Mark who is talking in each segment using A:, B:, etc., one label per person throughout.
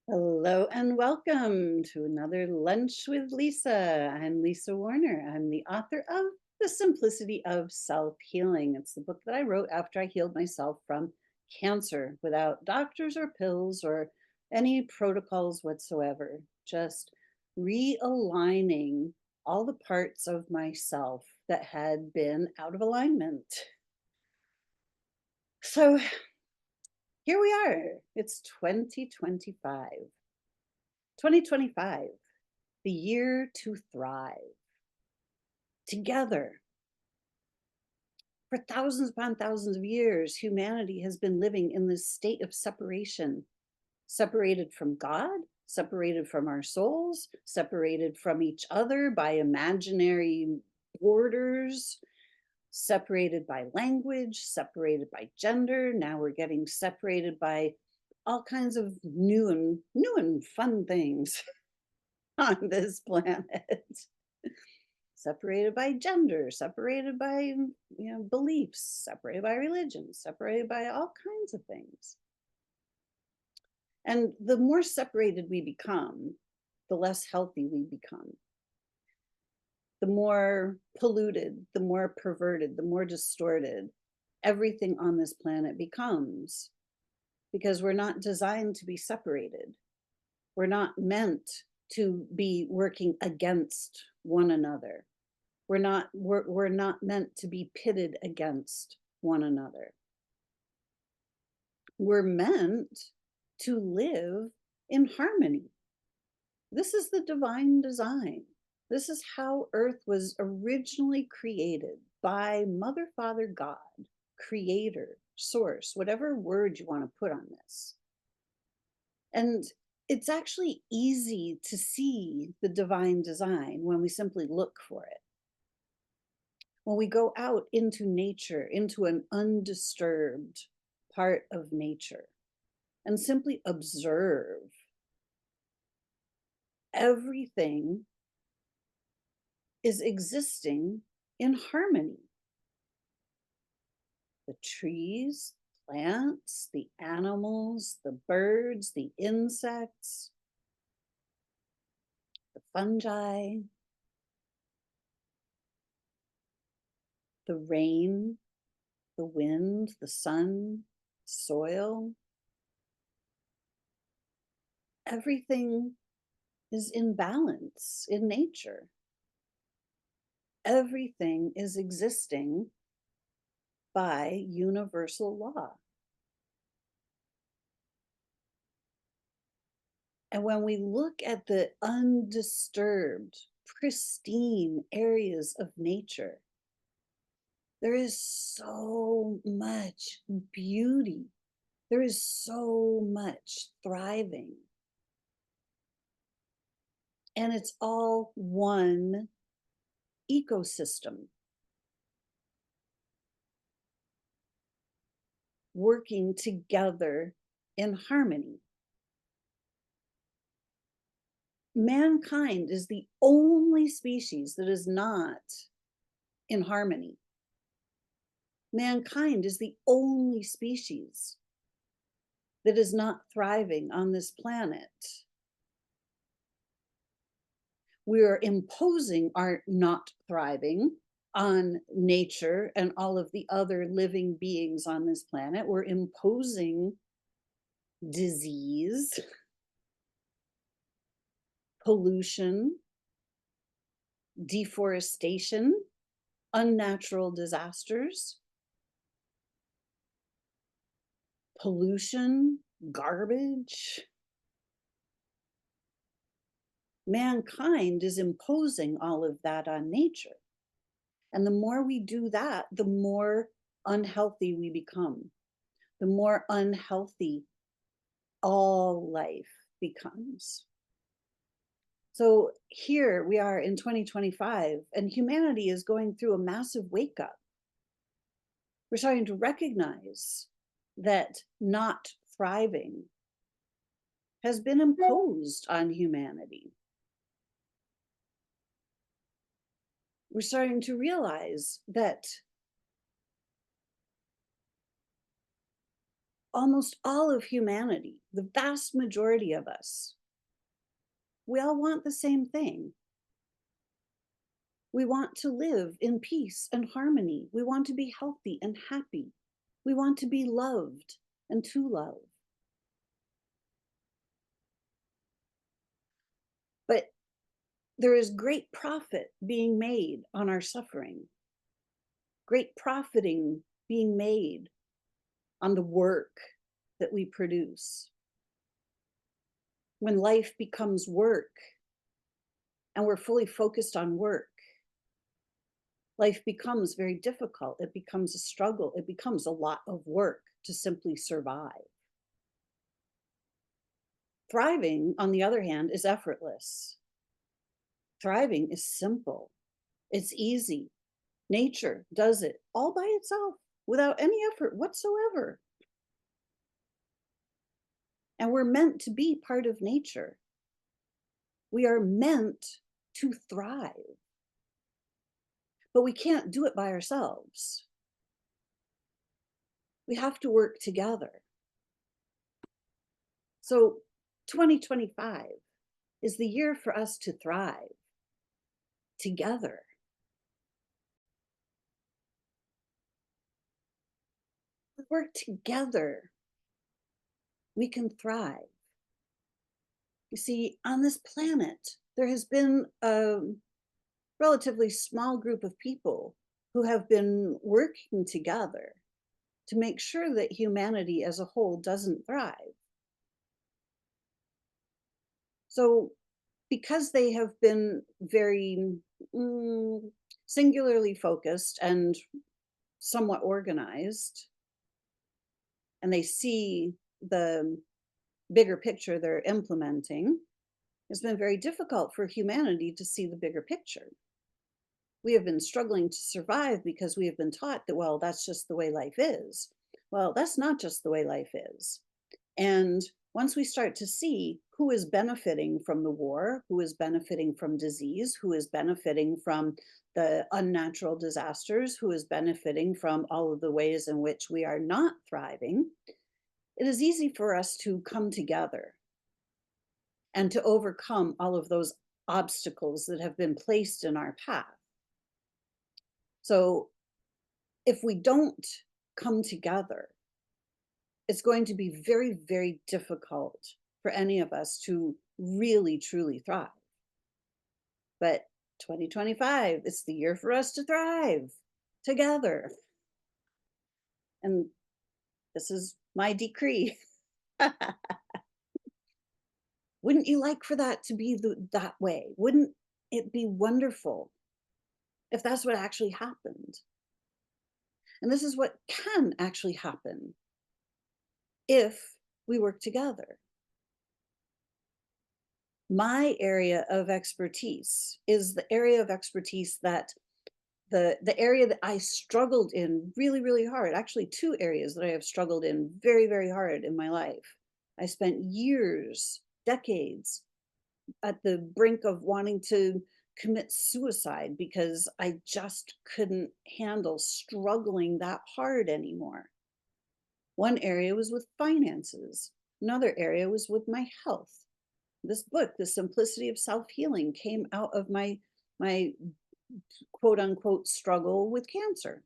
A: Hello and welcome to another Lunch with Lisa. I'm Lisa Warner. I'm the author of The Simplicity of Self-Healing. It's the book that I wrote after I healed myself from cancer without doctors or pills or any protocols whatsoever. Just realigning all the parts of myself that had been out of alignment. So here we are. It's 2025. 2025. The year to thrive together. For thousands upon thousands of years, humanity has been living in this state of separation, separated from God, separated from our souls, separated from each other by imaginary borders, separated by language, separated by gender. Now we're getting separated by all kinds of new and fun things on this planet. Separated by gender, separated by, beliefs, separated by religion, separated by all kinds of things. And the more separated we become, the less healthy we become. The more polluted, the more perverted, the more distorted everything on this planet becomes, because we're not designed to be separated. We're not meant to be working against one another. We're not meant to be pitted against one another. We're meant to live in harmony. This is the divine design. This is how Earth was originally created by Mother, Father, God, Creator, Source, whatever word you want to put on this. And it's actually easy to see the divine design when we simply look for it. When we go out into nature, into an undisturbed part of nature, and simply observe, everything is existing in harmony. The trees, plants, the animals, the birds, the insects, the fungi, the rain, the wind, the sun, soil. Everything is in balance in nature. Everything is existing by universal law. And when we look at the undisturbed, pristine areas of nature, there is so much beauty. There is so much thriving. And it's all one ecosystem working together in harmony. Mankind is the only species that is not in harmony. Mankind is the only species that is not thriving on this planet. We are imposing our not thriving on nature and all of the other living beings on this planet. We're imposing disease, pollution, deforestation, unnatural disasters, pollution, garbage. Mankind is imposing all of that on nature. And the more we do that, the more unhealthy we become, the more unhealthy all life becomes. So here we are in 2025, and humanity is going through a massive wake up. We're starting to recognize that not thriving has been imposed on humanity. We're starting to realize that almost all of humanity, the vast majority of us, we all want the same thing. We want to live in peace and harmony. We want to be healthy and happy. We want to be loved and to love. But there is great profit being made on our suffering, great profiting being made on the work that we produce. When life becomes work and we're fully focused on work, life becomes very difficult. It becomes a struggle. It becomes a lot of work to simply survive. Thriving, on the other hand, is effortless. Thriving is simple. It's easy. Nature does it all by itself without any effort whatsoever. And we're meant to be part of nature. We are meant to thrive, but we can't do it by ourselves. We have to work together. So 2025 is the year for us to thrive together. We work together. We can thrive. You see, on this planet, there has been a relatively small group of people who have been working together to make sure that humanity as a whole doesn't thrive. So, because they have been very singularly focused and somewhat organized, and they see the bigger picture they're implementing, it's been very difficult for humanity to see the bigger picture. We have been struggling to survive because we have been taught that, well, that's just the way life is. Well, that's not just the way life is. And once we start to see who is benefiting from the war, who is benefiting from disease, who is benefiting from the unnatural disasters, who is benefiting from all of the ways in which we are not thriving, it is easy for us to come together and to overcome all of those obstacles that have been placed in our path. So if we don't come together, it's going to be very, very difficult for any of us to really, truly thrive. But 2025, it's the year for us to thrive together. And this is my decree. Wouldn't you like for that to be that way? Wouldn't it be wonderful if that's what actually happened? And this is what can actually happen if we work together. My area of expertise is the area of expertise that the area that I struggled in really, really hard. Actually, two areas that I have struggled in very, very hard in my life. I spent years, decades at the brink of wanting to commit suicide because I just couldn't handle struggling that hard anymore. One area was with finances. Another area was with my health. This book, The Simplicity of Self-Healing, came out of my quote unquote struggle with cancer.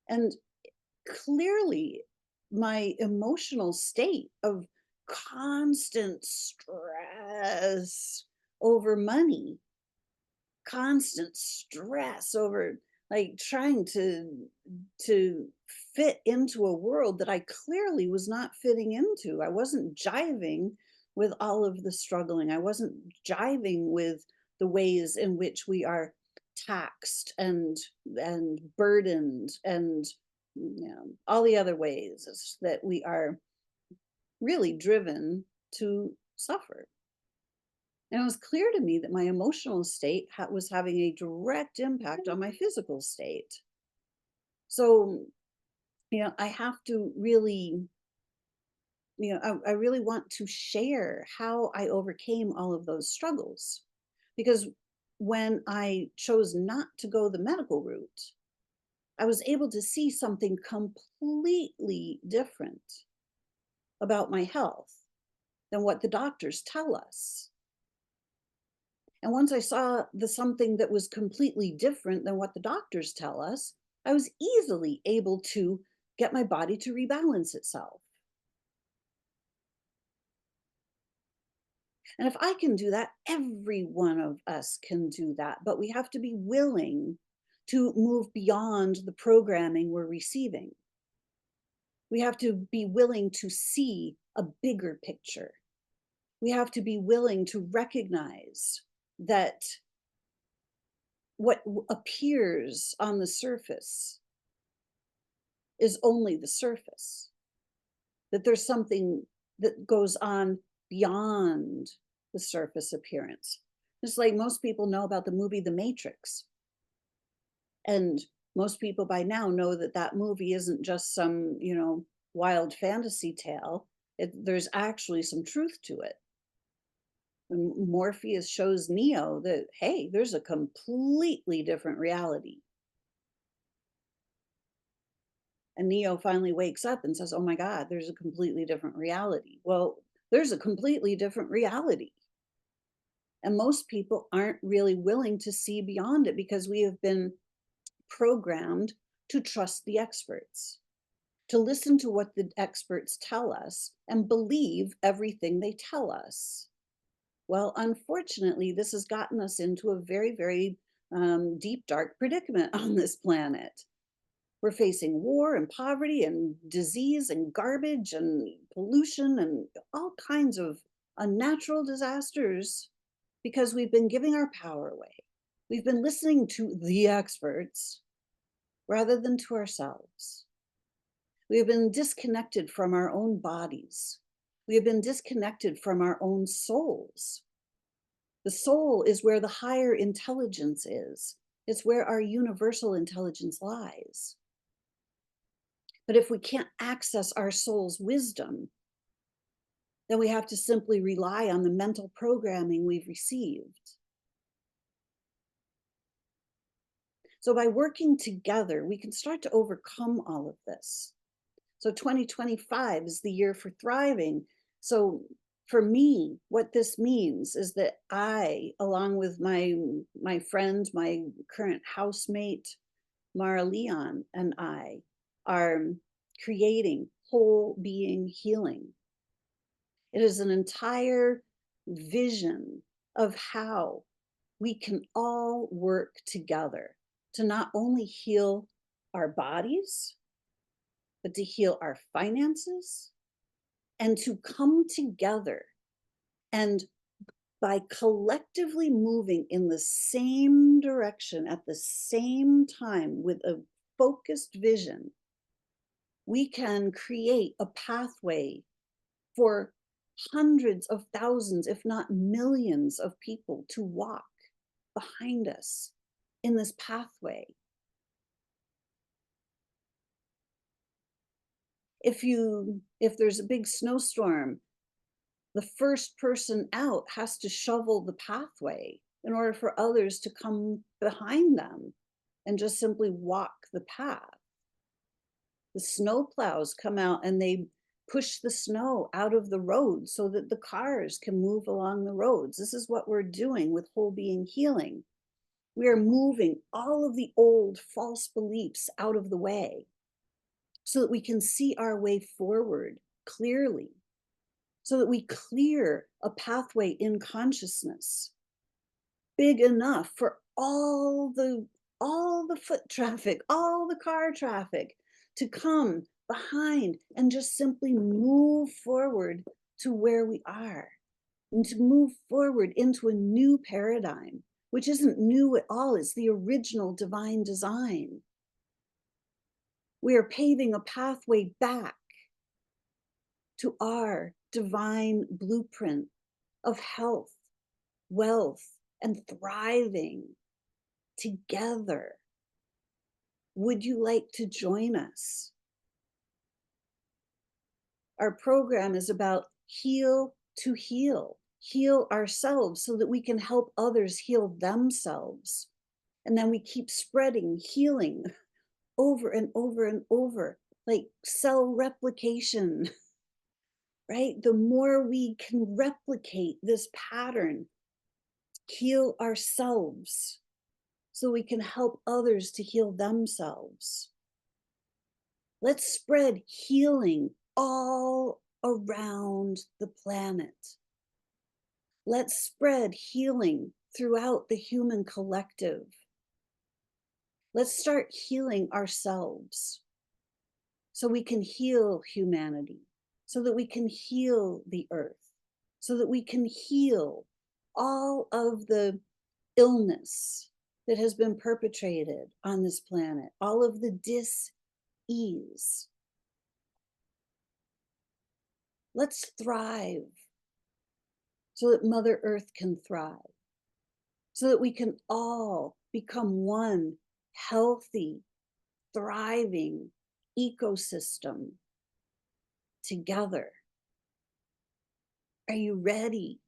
A: And clearly my emotional state of constant stress over money, constant stress over like trying to fit into a world that I clearly was not fitting into. I wasn't jiving with all of the struggling. I wasn't jiving with the ways in which we are taxed and burdened and all the other ways that we are really driven to suffer. And it was clear to me that my emotional state was having a direct impact on my physical state. So, I have to really, I really want to share how I overcame all of those struggles. Because when I chose not to go the medical route, I was able to see something completely different about my health than what the doctors tell us. And once I saw the something that was completely different than what the doctors tell us, I was easily able to get my body to rebalance itself. And if I can do that, every one of us can do that. But we have to be willing to move beyond the programming we're receiving. We have to be willing to see a bigger picture. We have to be willing to recognize that what appears on the surface is only the surface, that there's something that goes on beyond the surface appearance. Just like most people know about the movie The Matrix. And most people by now know that that movie isn't just some, wild fantasy tale. There's actually some truth to it. And Morpheus shows Neo that, hey, there's a completely different reality. And Neo finally wakes up and says, oh my God, there's a completely different reality. Well, there's a completely different reality. And most people aren't really willing to see beyond it because we have been programmed to trust the experts, to listen to what the experts tell us and believe everything they tell us. Well, unfortunately, this has gotten us into a very, very deep, dark predicament on this planet. We're facing war and poverty and disease and garbage and pollution and all kinds of unnatural disasters because we've been giving our power away. We've been listening to the experts rather than to ourselves. We have been disconnected from our own bodies. We have been disconnected from our own souls. The soul is where the higher intelligence is. It's where our universal intelligence lies. But if we can't access our soul's wisdom, then we have to simply rely on the mental programming we've received. So by working together, we can start to overcome all of this. So 2025 is the year for thriving. So for me, what this means is that I, along with my friend, my current housemate, Mara Leon, and I are creating whole being healing. It is an entire vision of how we can all work together to not only heal our bodies, but to heal our finances and to come together and by collectively moving in the same direction at the same time with a focused vision, we can create a pathway for hundreds of thousands, if not millions of people to walk behind us in this pathway. If there's a big snowstorm, the first person out has to shovel the pathway in order for others to come behind them and just simply walk the path. The snow plows come out and they push the snow out of the road so that the cars can move along the roads. This is what we're doing with whole being healing. We are moving all of the old false beliefs out of the way so that we can see our way forward clearly, so that we clear a pathway in consciousness big enough for all the foot traffic, all the car traffic to come behind and just simply move forward to where we are and to move forward into a new paradigm, which isn't new at all. It's the original divine design. We are paving a pathway back to our divine blueprint of health, wealth, and thriving together. Would you like to join us? Our program is about heal to heal, heal ourselves so that we can help others heal themselves. And then we keep spreading healing over and over and over, like cell replication, right? The more we can replicate this pattern, heal ourselves so we can help others to heal themselves. Let's spread healing all around the planet. Let's spread healing throughout the human collective. Let's start healing ourselves so we can heal humanity, so that we can heal the earth, so that we can heal all of the illness that has been perpetrated on this planet, all of the dis-ease. Let's thrive so that Mother Earth can thrive, so that we can all become one healthy, thriving ecosystem together. Are you ready?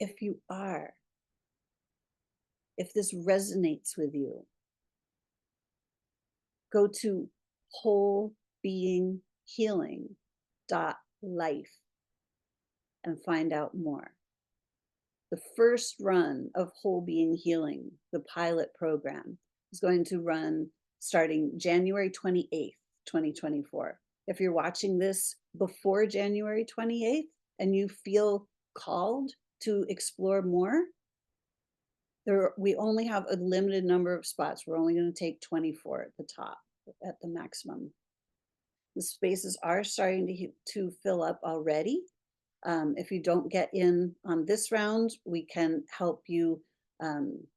A: If you are, if this resonates with you, go to WholeBeingHealing.LIFE and find out more. The first run of Whole Being Healing, the pilot program, is going to run starting January 28th, 2024. If you're watching this before January 28th and you feel called to explore more, we only have a limited number of spots. We're only going to take 24 at the top, at the maximum. The spaces are starting to fill up already. If you don't get in on this round, we can help you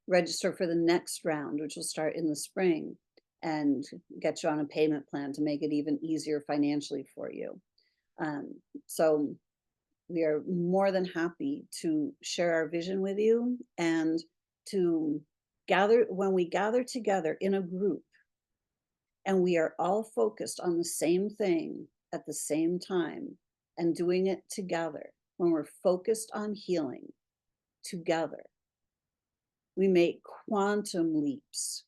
A: register for the next round, which will start in the spring, and get you on a payment plan to make it even easier financially for you. So we are more than happy to share our vision with you and to gather. When we gather together in a group and we are all focused on the same thing at the same time and doing it together, when we're focused on healing together, we make quantum leaps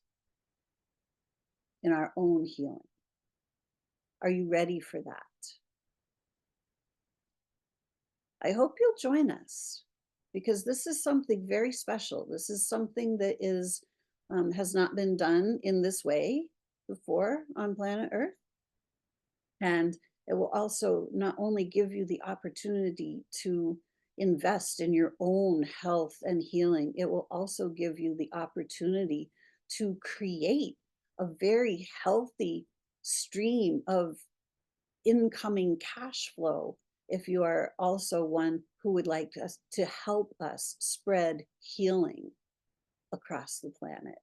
A: in our own healing. Are you ready for that? I hope you'll join us, because this is something very special. This is something that has not been done in this way before on planet Earth. And it will also not only give you the opportunity to invest in your own health and healing, it will also give you the opportunity to create a very healthy stream of incoming cash flow if you are also one who would like us to help us spread healing across the planet.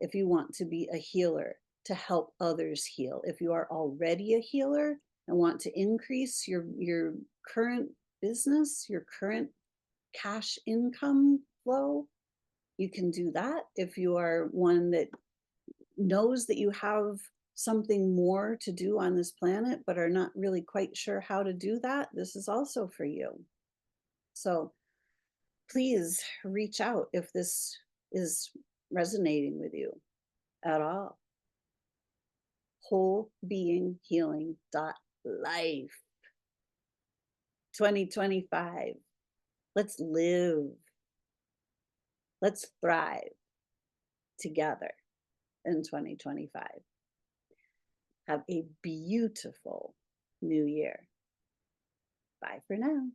A: If you want to be a healer to help others heal, if you are already a healer and want to increase your current business, your current cash income flow, you can do that. If you are one that knows that you have something more to do on this planet, but are not really quite sure how to do that, this is also for you. So please reach out if this is resonating with you at all. WholeBeingHealing.LIFE 2025. Let's live. Let's thrive together in 2025. Have a beautiful new year. Bye for now.